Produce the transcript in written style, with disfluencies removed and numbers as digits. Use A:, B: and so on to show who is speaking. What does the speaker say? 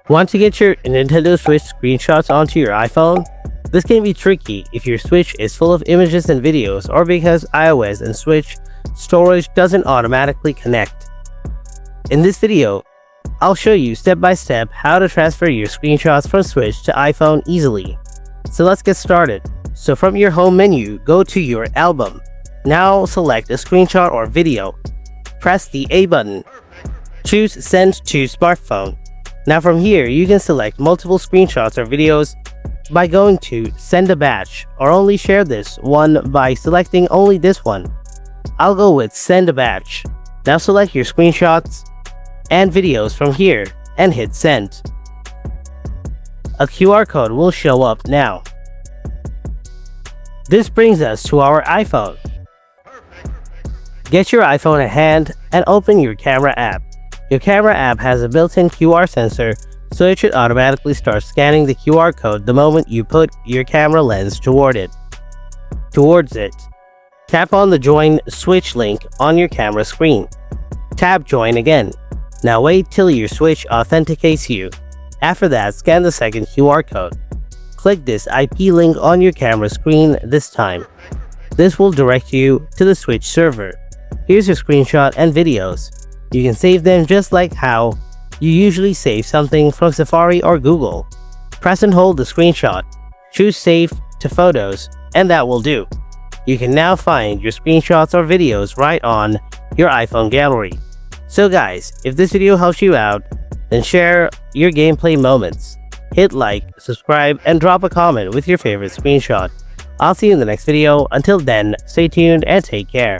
A: Want to get your Nintendo Switch screenshots onto your iPhone? This can be tricky if your Switch is full of images and videos, or because iOS and Switch storage doesn't automatically connect. In this video, I'll show you step by step how to transfer your screenshots from Switch to iPhone easily. So let's get started. So from your home menu, go to your album. Now select a screenshot or video. Press the A button. Choose Send to Smartphone. Now from here, you can select multiple screenshots or videos by going to Send a Batch, or only share this one by selecting only this one. I'll go with Send a Batch. Now select your screenshots and videos from here and hit Send. A QR code will show up now. This brings us to our iPhone. Get your iPhone at hand and open your camera app. Your camera app has a built-in QR sensor, so it should automatically start scanning the QR code the moment you put your camera lens towards it. Tap on the Join Switch link on your camera screen. Tap Join again. Now wait till your Switch authenticates you. After that, scan the second QR code. Click this IP link on your camera screen this time. This will direct you to the Switch server. Here's your screenshot and videos. You can save them just like how you usually save something from Safari or Google. Press and hold the screenshot. Choose Save to Photos, and that will do. You can now find your screenshots or videos right on your iPhone gallery. So guys, if this video helps you out, then share your gameplay moments. Hit like, subscribe, and drop a comment with your favorite screenshot. I'll see you in the next video. Until then, stay tuned and take care.